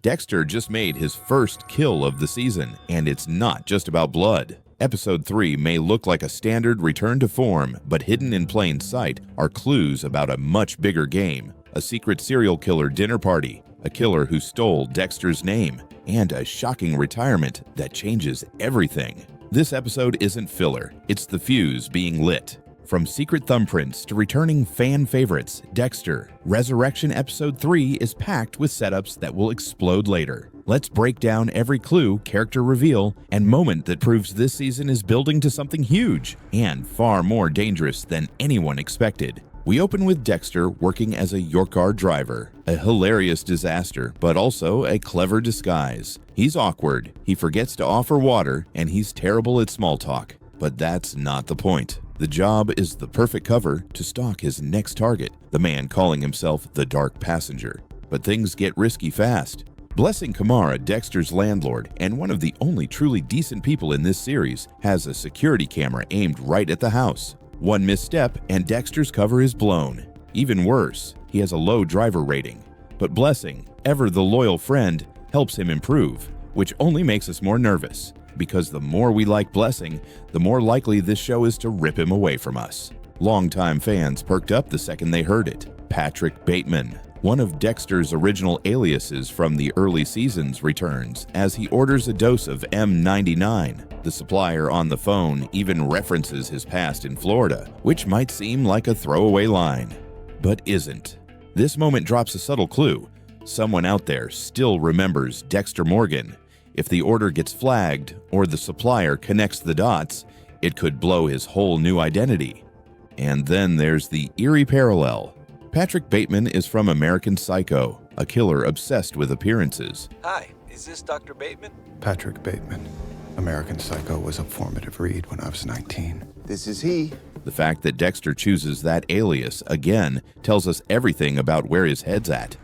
Dexter just made his first kill of the season, and it's not just about blood. Episode 3 may look like a standard return to form, but hidden in plain sight are clues about a much bigger game, a secret serial killer dinner party, a killer who stole Dexter's name, and a shocking retirement that changes everything. This episode isn't filler, it's the fuse being lit. From secret thumbprints to returning fan favorites, Dexter, Resurrection Episode 3 is packed with setups that will explode later. Let's break down every clue, character reveal, and moment that proves this season is building to something huge and far more dangerous than anyone expected. We open with Dexter working as a Yorkar driver, a hilarious disaster, but also a clever disguise. He's awkward, he forgets to offer water, and he's terrible at small talk. But that's not the point. The job is the perfect cover to stalk his next target, the man calling himself the Dark Passenger. But things get risky fast. Blessing Kamara, Dexter's landlord, and one of the only truly decent people in this series, has a security camera aimed right at the house. One misstep and Dexter's cover is blown. Even worse, he has a low driver rating. But Blessing, ever the loyal friend, helps him improve, which only makes us more nervous. Because the more we like Blessing, the more likely this show is to rip him away from us. Longtime fans perked up the second they heard it. Patrick Bateman, one of Dexter's original aliases from the early seasons, returns as he orders a dose of M99. The supplier on the phone even references his past in Florida, which might seem like a throwaway line, but isn't. This moment drops a subtle clue. Someone out there still remembers Dexter Morgan. If the order gets flagged or the supplier connects the dots, it could blow his whole new identity. And then there's the eerie parallel. Patrick Bateman is from American Psycho, a killer obsessed with appearances. Hi, is this Dr. Bateman? Patrick Bateman. American Psycho was a formative read when I was 19. This is he. The fact that Dexter chooses that alias again tells us everything about where his head's at.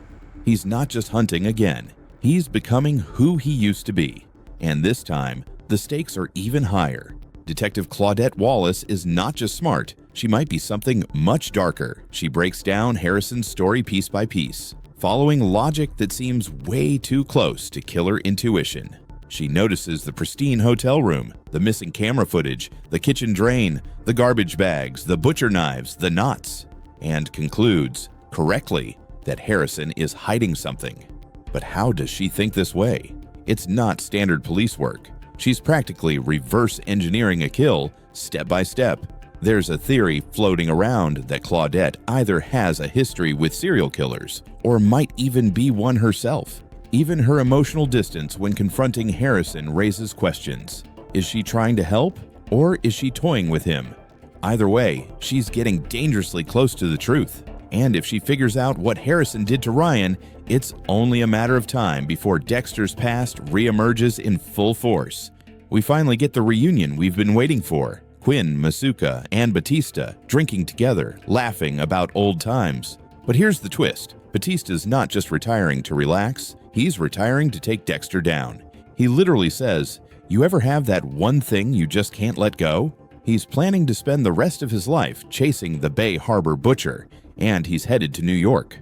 He's not just hunting again. He's becoming who he used to be. And this time, the stakes are even higher. Detective Claudette Wallace is not just smart, she might be something much darker. She breaks down Harrison's story piece by piece, following logic that seems way too close to killer intuition. She notices the pristine hotel room, the missing camera footage, the kitchen drain, the garbage bags, the butcher knives, the knots, and concludes, correctly, that Harrison is hiding something. But how does she think this way? It's not standard police work. She's practically reverse engineering a kill, step by step. There's a theory floating around that Claudette either has a history with serial killers, or might even be one herself. Even her emotional distance when confronting Harrison raises questions. Is she trying to help, or is she toying with him? Either way, she's getting dangerously close to the truth. And if she figures out what Harrison did to Ryan, it's only a matter of time before Dexter's past reemerges in full force. We finally get the reunion we've been waiting for. Quinn, Masuka, and Batista drinking together, laughing about old times. But here's the twist. Batista's not just retiring to relax, he's retiring to take Dexter down. He literally says, "You ever have that one thing you just can't let go?" He's planning to spend the rest of his life chasing the Bay Harbor Butcher, and he's headed to New York.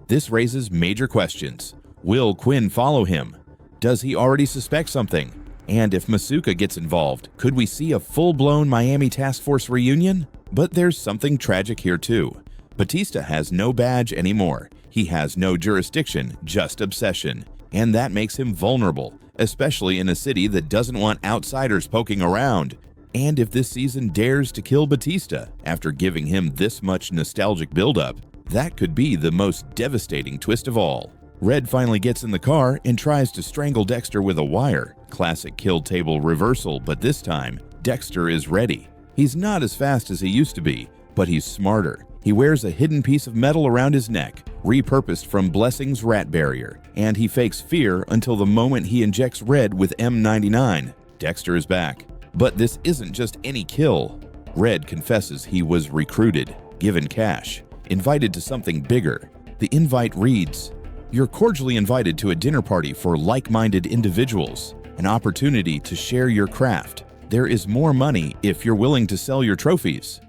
This raises major questions. Will Quinn follow him? Does he already suspect something? And if Masuka gets involved, could we see a full-blown Miami Task Force reunion? But there's something tragic here too. Batista has no badge anymore. He has no jurisdiction, just obsession. And that makes him vulnerable, especially in a city that doesn't want outsiders poking around. And if this season dares to kill Batista after giving him this much nostalgic buildup, that could be the most devastating twist of all. Red finally gets in the car and tries to strangle Dexter with a wire. Classic kill table reversal, but this time, Dexter is ready. He's not as fast as he used to be, but he's smarter. He wears a hidden piece of metal around his neck, repurposed from Blessing's rat barrier, and he fakes fear until the moment he injects Red with M99. Dexter is back. But this isn't just any kill. Red confesses he was recruited, given cash, invited to something bigger. The invite reads, "You're cordially invited to a dinner party for like-minded individuals, an opportunity to share your craft. There is more money if you're willing to sell your trophies."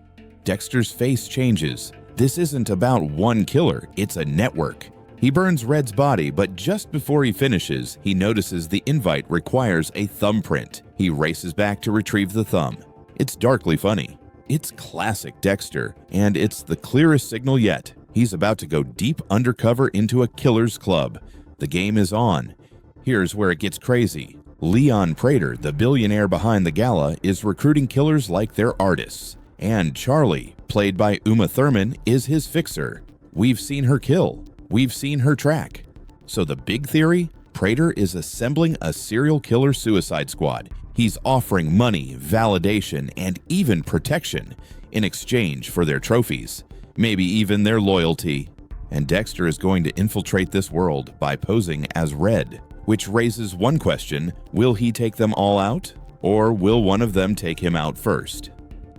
Dexter's face changes. This isn't about one killer, it's a network. He burns Red's body, but just before he finishes, he notices the invite requires a thumbprint. He races back to retrieve the thumb. It's darkly funny. It's classic Dexter, and it's the clearest signal yet. He's about to go deep undercover into a killer's club. The game is on. Here's where it gets crazy. Leon Prater, the billionaire behind the gala, is recruiting killers like they're artists. And Charlie, played by Uma Thurman, is his fixer. We've seen her kill. We've seen her track. So the big theory? Prater is assembling a serial killer suicide squad. He's offering money, validation, and even protection in exchange for their trophies, maybe even their loyalty. And Dexter is going to infiltrate this world by posing as Red, which raises one question: will he take them all out? Or will one of them take him out first?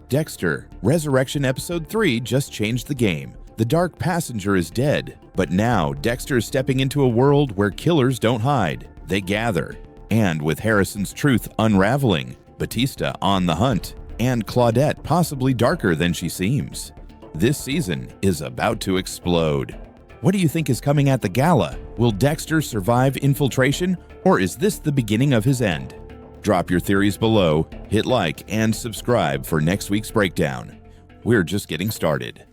Dexter, Resurrection Episode 3 just changed the game. The Dark Passenger is dead, but now Dexter is stepping into a world where killers don't hide, they gather. And with Harrison's truth unraveling, Batista on the hunt, and Claudette possibly darker than she seems, this season is about to explode. What do you think is coming at the gala? Will Dexter survive infiltration, or is this the beginning of his end? Drop your theories below, hit like, and subscribe for next week's breakdown. We're just getting started.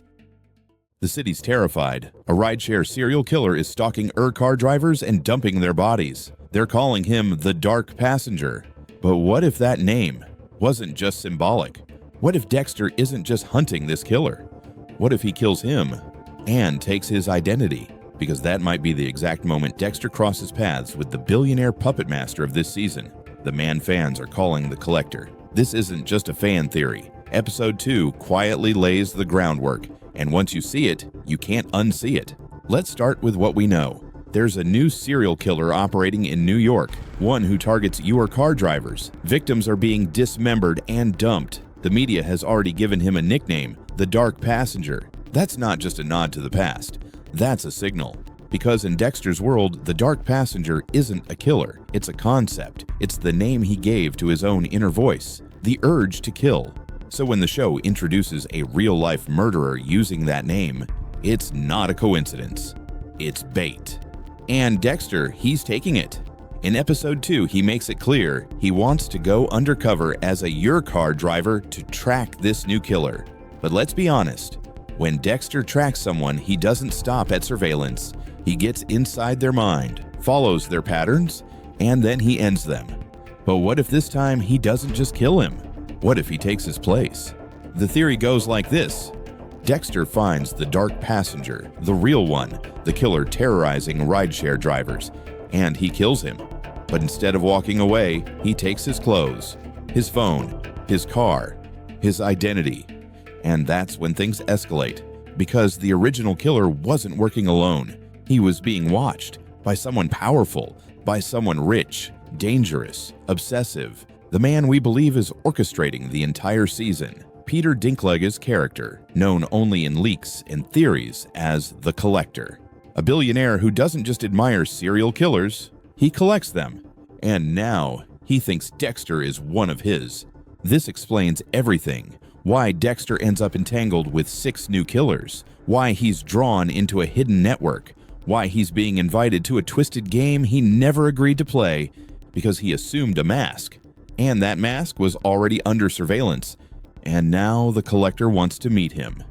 The city's terrified. A rideshare serial killer is stalking car drivers and dumping their bodies. They're calling him the Dark Passenger. But what if that name wasn't just symbolic? What if Dexter isn't just hunting this killer? What if he kills him and takes his identity? Because that might be the exact moment Dexter crosses paths with the billionaire puppet master of this season, the man fans are calling the Collector. This isn't just a fan theory. Episode 2 quietly lays the groundwork, and once you see it, you can't unsee it. Let's start with what we know. There's a new serial killer operating in New York, one who targets your car drivers. Victims are being dismembered and dumped. The media has already given him a nickname, the Dark Passenger. That's not just a nod to the past. That's a signal. Because in Dexter's world, the Dark Passenger isn't a killer. It's a concept. It's the name he gave to his own inner voice, the urge to kill. So when the show introduces a real-life murderer using that name, it's not a coincidence. It's bait. And Dexter, he's taking it. In episode 2, he makes it clear he wants to go undercover as a your car driver to track this new killer. But let's be honest, when Dexter tracks someone, he doesn't stop at surveillance. He gets inside their mind, follows their patterns, and then he ends them. But what if this time he doesn't just kill him? What if he takes his place? The theory goes like this. Dexter finds the Dark Passenger, the real one, the killer terrorizing rideshare drivers, and he kills him. But instead of walking away, he takes his clothes, his phone, his car, his identity. And that's when things escalate, because the original killer wasn't working alone. He was being watched by someone powerful, by someone rich, dangerous, obsessive, the man we believe is orchestrating the entire season. Peter Dinklage's character, known only in leaks and theories as the Collector. A billionaire who doesn't just admire serial killers, he collects them. And now he thinks Dexter is one of his. This explains everything. Why Dexter ends up entangled with 6 new killers. Why he's drawn into a hidden network. Why he's being invited to a twisted game he never agreed to play because he assumed a mask. And that mask was already under surveillance. And now the Collector wants to meet him.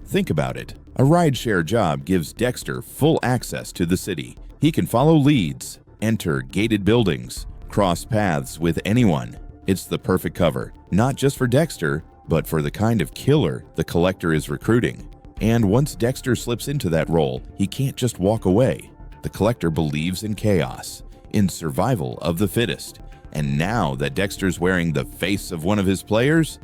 Think about it. A rideshare job gives Dexter full access to the city. He can follow leads, enter gated buildings, cross paths with anyone. It's the perfect cover, not just for Dexter, but for the kind of killer the Collector is recruiting. And once Dexter slips into that role, he can't just walk away. The Collector believes in chaos, in survival of the fittest. And now that Dexter's wearing the face of one of his players,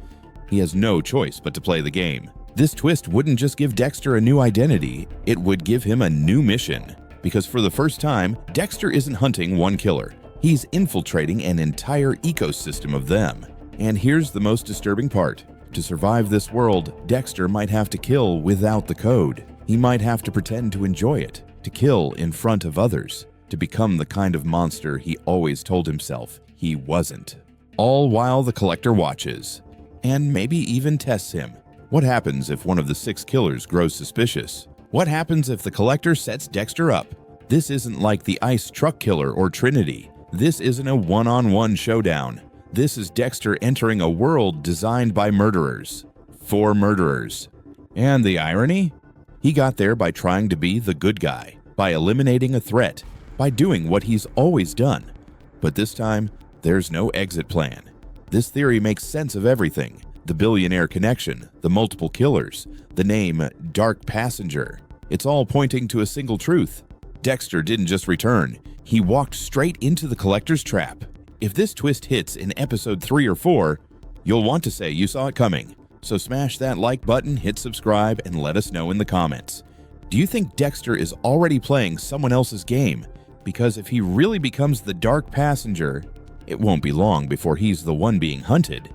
he has no choice but to play the game. This twist wouldn't just give Dexter a new identity, it would give him a new mission. Because for the first time, Dexter isn't hunting one killer. He's infiltrating an entire ecosystem of them. And here's the most disturbing part. To survive this world, Dexter might have to kill without the code. He might have to pretend to enjoy it, to kill in front of others, to become the kind of monster he always told himself he wasn't. All while the Collector watches, and maybe even tests him. What happens if one of the 6 killers grows suspicious? What happens if the Collector sets Dexter up? This isn't like the Ice Truck Killer or Trinity. This isn't a one-on-one showdown. This is Dexter entering a world designed by murderers. For murderers. And the irony? He got there by trying to be the good guy, by eliminating a threat, by doing what he's always done. But this time, there's no exit plan. This theory makes sense of everything. The billionaire connection, the multiple killers, the name Dark Passenger. It's all pointing to a single truth. Dexter didn't just return. He walked straight into the collector's trap. If this twist hits in episode 3 or 4, you'll want to say you saw it coming. So smash that like button, hit subscribe, and let us know in the comments. Do you think Dexter is already playing someone else's game? Because if he really becomes the Dark Passenger, it won't be long before he's the one being hunted.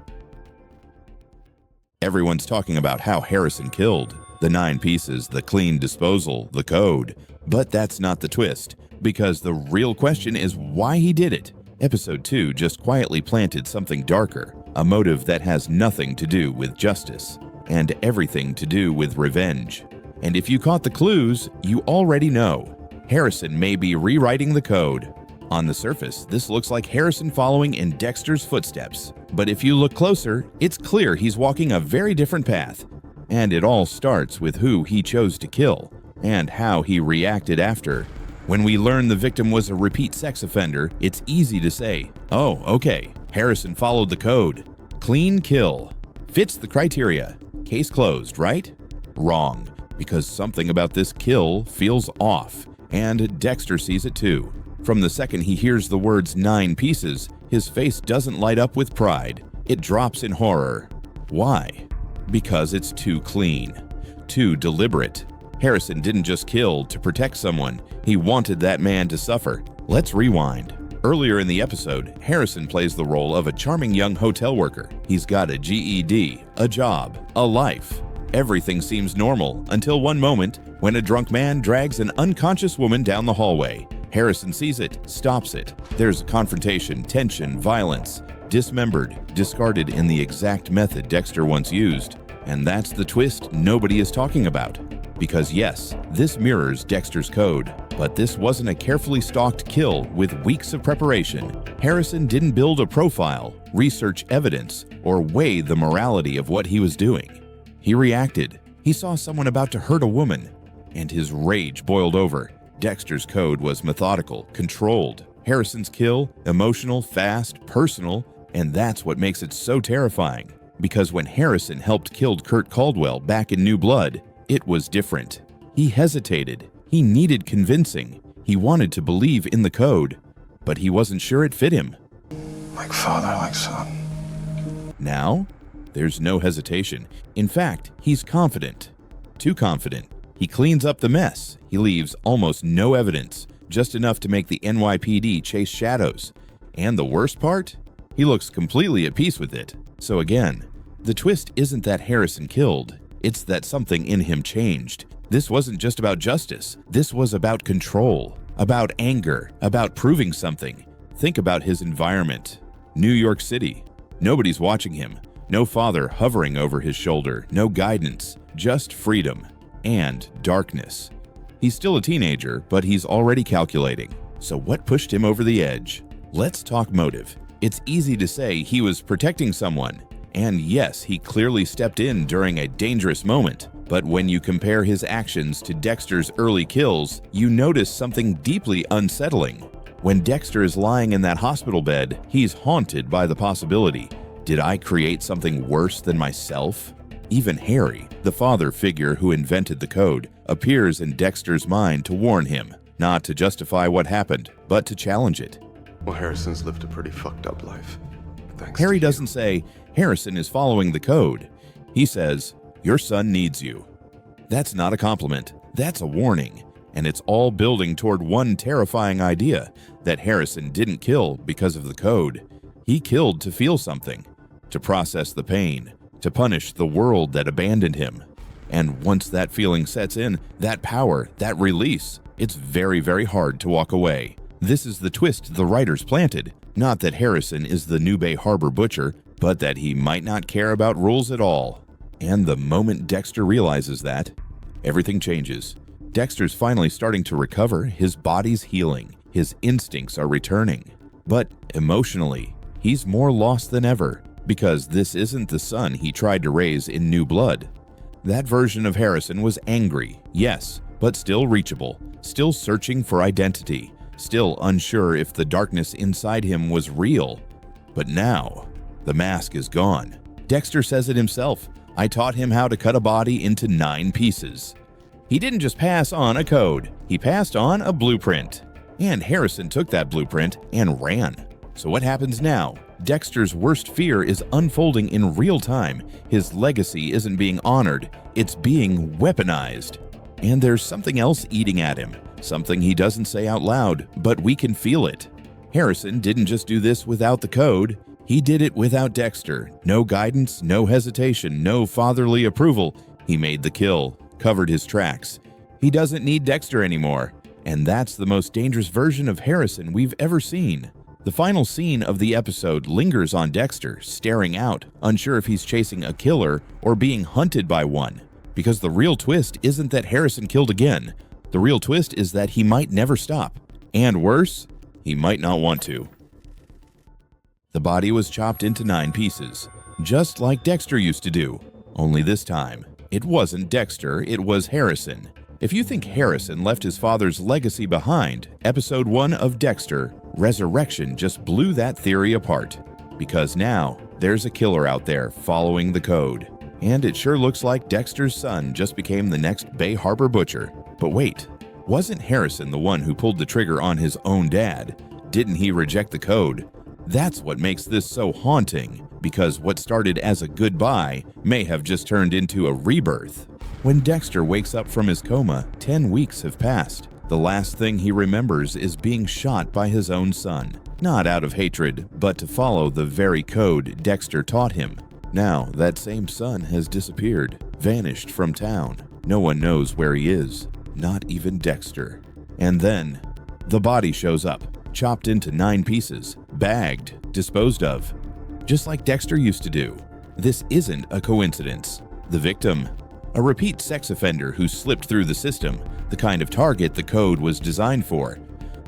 Everyone's talking about how Harrison killed. The 9 pieces, the clean disposal, the code. But that's not the twist, because the real question is why he did it. Episode 2 just quietly planted something darker, a motive that has nothing to do with justice, and everything to do with revenge. And if you caught the clues, you already know. Harrison may be rewriting the code. On the surface, this looks like Harrison following in Dexter's footsteps. But if you look closer, it's clear he's walking a very different path. And it all starts with who he chose to kill, and how he reacted after. When we learn the victim was a repeat sex offender, it's easy to say, oh, okay, Harrison followed the code. Clean kill. Fits the criteria. Case closed, right? Wrong, because something about this kill feels off, and Dexter sees it too. From the second he hears the words 9 pieces, his face doesn't light up with pride. It drops in horror. Why? Because it's too clean, too deliberate. Harrison didn't just kill to protect someone. He wanted that man to suffer. Let's rewind. Earlier in the episode, Harrison plays the role of a charming young hotel worker. He's got a GED, a job, a life. Everything seems normal until one moment when a drunk man drags an unconscious woman down the hallway. Harrison sees it, stops it. There's confrontation, tension, violence. Dismembered, discarded in the exact method Dexter once used. And that's the twist nobody is talking about. Because yes, this mirrors Dexter's code, but this wasn't a carefully stalked kill with weeks of preparation. Harrison didn't build a profile, research evidence, or weigh the morality of what he was doing. He reacted. He saw someone about to hurt a woman, and his rage boiled over. Dexter's code was methodical, controlled. Harrison's kill, emotional, fast, personal, and that's what makes it so terrifying. Because when Harrison helped kill Kurt Caldwell back in New Blood, it was different. He hesitated. He needed convincing. He wanted to believe in the code, but he wasn't sure it fit him. Like father, like son. Now, there's no hesitation. In fact, he's confident. Too confident. He cleans up the mess. He leaves almost no evidence, just enough to make the NYPD chase shadows. And the worst part? He looks completely at peace with it. So again, the twist isn't that Harrison killed. It's that something in him changed. This wasn't just about justice. This was about control, about anger, about proving something. Think about his environment. New York City. Nobody's watching him. No father hovering over his shoulder. No guidance. Just freedom and darkness. He's still a teenager, but he's already calculating. So what pushed him over the edge? Let's talk motive. It's easy to say he was protecting someone. And yes, he clearly stepped in during a dangerous moment. But when you compare his actions to Dexter's early kills, you notice something deeply unsettling. When Dexter is lying in that hospital bed, he's haunted by the possibility. Did I create something worse than myself? Even Harry, the father figure who invented the code, appears in Dexter's mind to warn him, not to justify what happened, but to challenge it. Well, Harrison's lived a pretty fucked up life. Thanks Harry to you. doesn't say, Harrison is following the code. He says, your son needs you. That's not a compliment. That's a warning. And it's all building toward one terrifying idea, that Harrison didn't kill because of the code. He killed to feel something, to process the pain, to punish the world that abandoned him. And once that feeling sets in, that power, that release, it's very, very hard to walk away. This is the twist the writers planted. Not that Harrison is the New Bay Harbor butcher, but that he might not care about rules at all. And the moment Dexter realizes that, everything changes. Dexter's finally starting to recover, his body's healing, his instincts are returning. But emotionally, he's more lost than ever, because this isn't the son he tried to raise in New Blood. That version of Harrison was angry, yes, but still reachable, still searching for identity, still unsure if the darkness inside him was real. But now, the mask is gone. Dexter says it himself. I taught him how to cut a body into 9 pieces. He didn't just pass on a code, he passed on a blueprint. And Harrison took that blueprint and ran. So what happens now? Dexter's worst fear is unfolding in real time. His legacy isn't being honored, it's being weaponized. And there's something else eating at him, something he doesn't say out loud, but we can feel it. Harrison didn't just do this without the code, he did it without Dexter. No guidance, no hesitation, no fatherly approval. He made the kill, covered his tracks. He doesn't need Dexter anymore, and that's the most dangerous version of Harrison we've ever seen. The final scene of the episode lingers on Dexter, staring out, unsure if he's chasing a killer or being hunted by one. Because the real twist isn't that Harrison killed again. The real twist is that he might never stop. And worse, he might not want to. The body was chopped into 9 pieces, just like Dexter used to do. Only this time, it wasn't Dexter, it was Harrison. If you think Harrison left his father's legacy behind, episode 1 of Dexter, Resurrection, just blew that theory apart. Because now, there's a killer out there following the code. And it sure looks like Dexter's son just became the next Bay Harbor butcher. But wait, wasn't Harrison the one who pulled the trigger on his own dad? Didn't he reject the code? That's what makes this so haunting, because what started as a goodbye may have just turned into a rebirth. When Dexter wakes up from his coma, 10 weeks have passed. The last thing he remembers is being shot by his own son. Not out of hatred, but to follow the very code Dexter taught him. Now, that same son has disappeared, vanished from town. No one knows where he is, not even Dexter. And then, the body shows up, chopped into 9 pieces, bagged, disposed of. Just like Dexter used to do. This isn't a coincidence. The victim, a repeat sex offender who slipped through the system, the kind of target the code was designed for.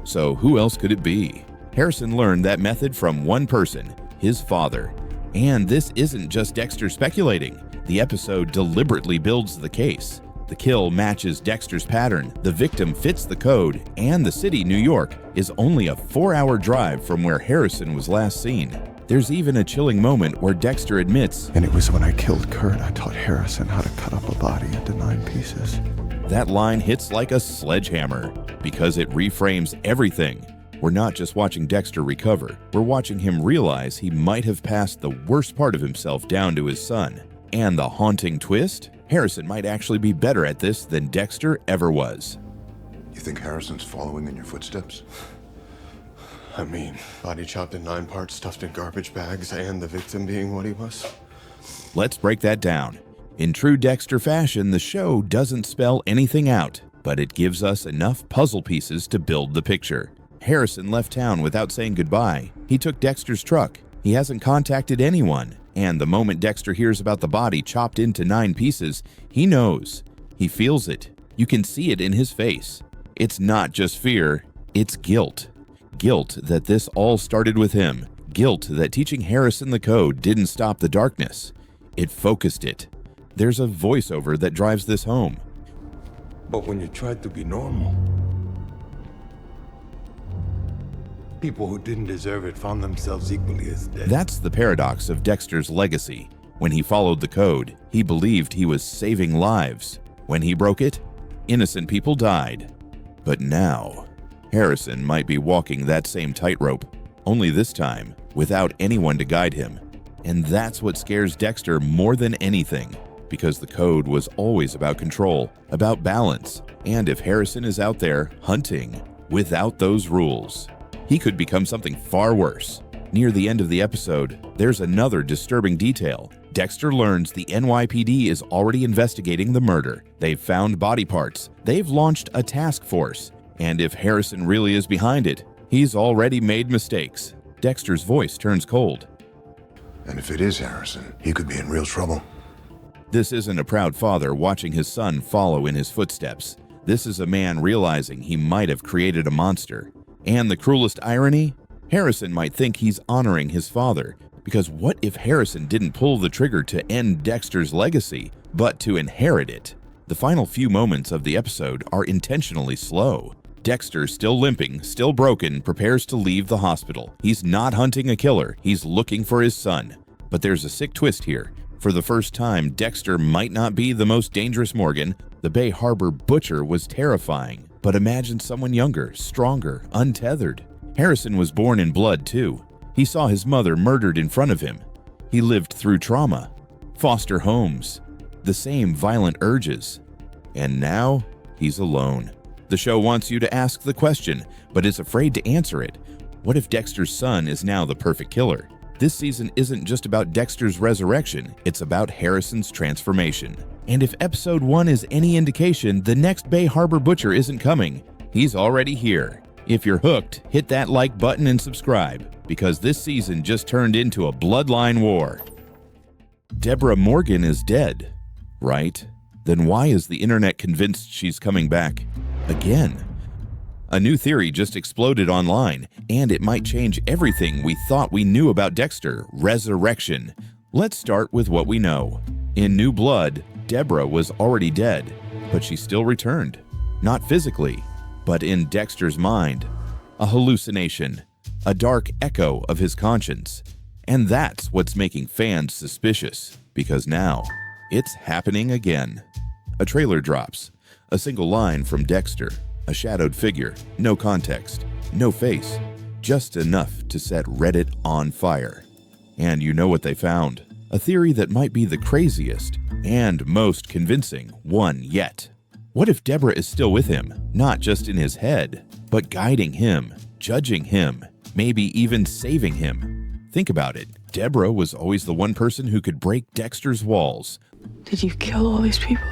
So who else could it be? Harrison learned that method from one person, his father. And this isn't just Dexter speculating. The episode deliberately builds the case. The kill matches Dexter's pattern, the victim fits the code, and the city, New York, is only a 4-hour drive from where Harrison was last seen. There's even a chilling moment where Dexter admits, And it was when I killed Kurt, I taught Harrison how to cut up a body into 9 pieces. That line hits like a sledgehammer, because it reframes everything. We're not just watching Dexter recover, we're watching him realize he might have passed the worst part of himself down to his son. And the haunting twist? Harrison might actually be better at this than Dexter ever was. You think Harrison's following in your footsteps? I mean, body chopped in 9 parts, stuffed in garbage bags, and the victim being what he was. Let's break that down. In true Dexter fashion, the show doesn't spell anything out, but it gives us enough puzzle pieces to build the picture. Harrison left town without saying goodbye. He took Dexter's truck. He hasn't contacted anyone. And the moment Dexter hears about the body chopped into 9 pieces, he knows. He feels it. You can see it in his face. It's not just fear, it's guilt. Guilt that this all started with him. Guilt that teaching Harrison the code didn't stop the darkness. It focused it. There's a voiceover that drives this home. But when you tried to be normal, people who didn't deserve it found themselves equally as dead. That's the paradox of Dexter's legacy. When he followed the code, he believed he was saving lives. When he broke it, innocent people died. But now, Harrison might be walking that same tightrope, only this time without anyone to guide him. And that's what scares Dexter more than anything, because the code was always about control, about balance. And if Harrison is out there hunting without those rules, he could become something far worse. Near the end of the episode, there's another disturbing detail. Dexter learns the NYPD is already investigating the murder. They've found body parts. They've launched a task force. And if Harrison really is behind it, he's already made mistakes. Dexter's voice turns cold. And if it is Harrison, he could be in real trouble. This isn't a proud father watching his son follow in his footsteps. This is a man realizing he might have created a monster. And the cruelest irony? Harrison might think he's honoring his father, because what if Harrison didn't pull the trigger to end Dexter's legacy, but to inherit it? The final few moments of the episode are intentionally slow. Dexter, still limping, still broken, prepares to leave the hospital. He's not hunting a killer, he's looking for his son. But there's a sick twist here. For the first time, Dexter might not be the most dangerous Morgan. The Bay Harbor butcher was terrifying. But imagine someone younger, stronger, untethered. Harrison was born in blood too. He saw his mother murdered in front of him. He lived through trauma, foster homes, the same violent urges. And now, he's alone. The show wants you to ask the question, but is afraid to answer it. What if Dexter's son is now the perfect killer? This season isn't just about Dexter's resurrection, it's about Harrison's transformation. And if episode 1 is any indication, the next Bay Harbor butcher isn't coming. He's already here. If you're hooked, hit that like button and subscribe, because this season just turned into a bloodline war. Deborah Morgan is dead, right? Then why is the internet convinced she's coming back again? A new theory just exploded online, and it might change everything we thought we knew about Dexter: resurrection. Let's start with what we know. In New Blood, Deborah was already dead, but she still returned. Not physically, but in Dexter's mind. A hallucination, a dark echo of his conscience. And that's what's making fans suspicious, because now it's happening again. A trailer drops, a single line from Dexter, a shadowed figure, no context, no face, just enough to set Reddit on fire. And you know what they found? A theory that might be the craziest and most convincing one yet. What if Deborah is still with him, not just in his head, but guiding him, judging him, maybe even saving him? Think about it. Deborah was always the one person who could break Dexter's walls. Did you kill all these people?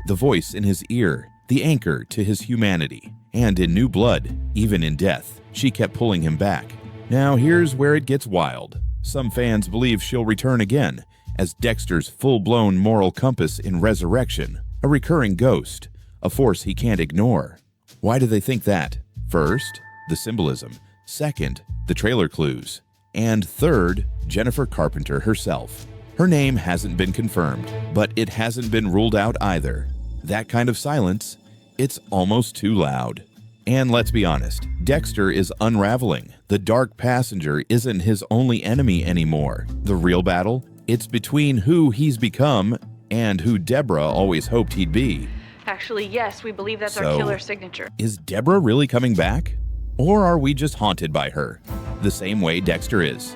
The voice in his ear, the anchor to his humanity. And in New Blood, even in death, she kept pulling him back. Now here's where it gets wild. Some fans believe she'll return again as Dexter's full-blown moral compass in Resurrection, a recurring ghost, a force he can't ignore. Why do they think that? First, the symbolism. Second, the trailer clues. And third, Jennifer Carpenter herself. Her name hasn't been confirmed, but it hasn't been ruled out either. That kind of silence, it's almost too loud. And let's be honest, Dexter is unraveling. The dark passenger isn't his only enemy anymore. The real battle? It's between who he's become and who Deborah always hoped he'd be. Actually, yes, we believe that's our killer signature. Is Deborah really coming back? Or are we just haunted by her? The same way Dexter is.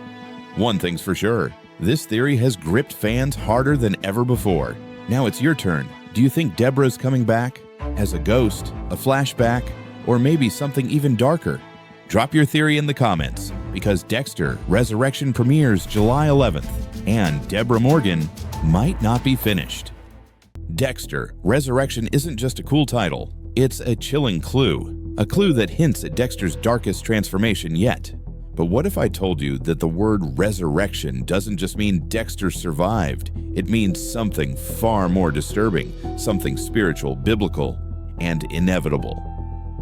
One thing's for sure, this theory has gripped fans harder than ever before. Now it's your turn. Do you think Deborah's coming back? As a ghost, a flashback, or maybe something even darker? Drop your theory in the comments, because Dexter Resurrection premieres July 11th, and Deborah Morgan might not be finished. Dexter Resurrection isn't just a cool title, it's a chilling clue. A clue that hints at Dexter's darkest transformation yet. But what if I told you that the word resurrection doesn't just mean Dexter survived? It means something far more disturbing, something spiritual, biblical, and inevitable.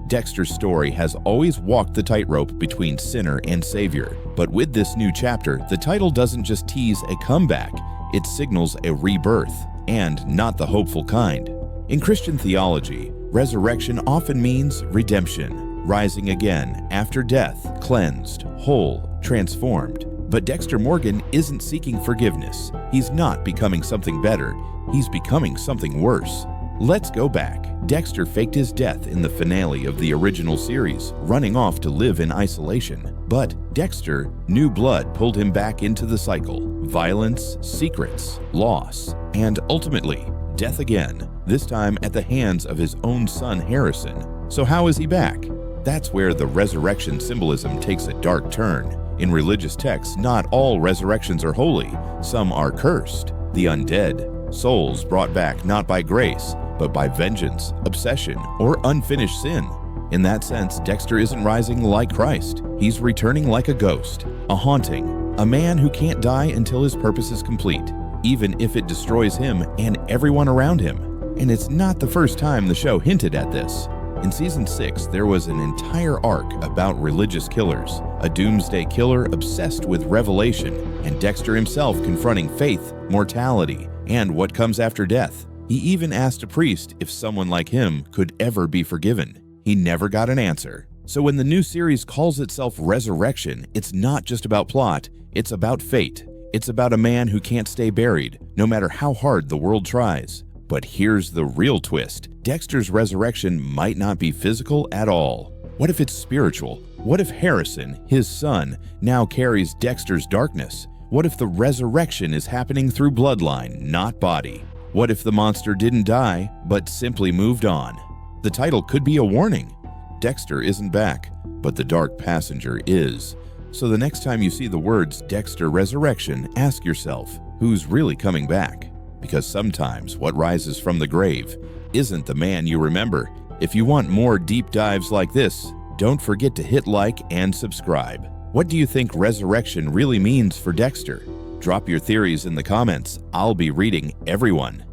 Dexter's story has always walked the tightrope between sinner and savior. But with this new chapter, the title doesn't just tease a comeback, it signals a rebirth, and not the hopeful kind. In Christian theology, resurrection often means redemption, rising again after death, cleansed, whole, transformed. But Dexter Morgan isn't seeking forgiveness. He's not becoming something better. He's becoming something worse. Let's go back. Dexter faked his death in the finale of the original series, running off to live in isolation. But Dexter, New Blood pulled him back into the cycle. Violence, secrets, loss, and ultimately, death again, this time at the hands of his own son Harrison. So how is he back? That's where the resurrection symbolism takes a dark turn. In religious texts, not all resurrections are holy. Some are cursed. The undead, souls brought back not by grace, but by vengeance, obsession, or unfinished sin. In that sense, Dexter isn't rising like Christ. He's returning like a ghost, a haunting, a man who can't die until his purpose is complete, even if it destroys him and everyone around him. And it's not the first time the show hinted at this. In season 6, there was an entire arc about religious killers, a doomsday killer obsessed with revelation, and Dexter himself confronting faith, mortality, and what comes after death. He even asked a priest if someone like him could ever be forgiven. He never got an answer. So when the new series calls itself Resurrection, it's not just about plot, it's about fate. It's about a man who can't stay buried, no matter how hard the world tries. But here's the real twist. Dexter's resurrection might not be physical at all. What if it's spiritual? What if Harrison, his son, now carries Dexter's darkness? What if the resurrection is happening through bloodline, not body? What if the monster didn't die, but simply moved on? The title could be a warning. Dexter isn't back, but the dark passenger is. So the next time you see the words Dexter Resurrection, ask yourself, who's really coming back? Because sometimes what rises from the grave isn't the man you remember. If you want more deep dives like this, don't forget to hit like and subscribe. What do you think resurrection really means for Dexter? Drop your theories in the comments. I'll be reading everyone.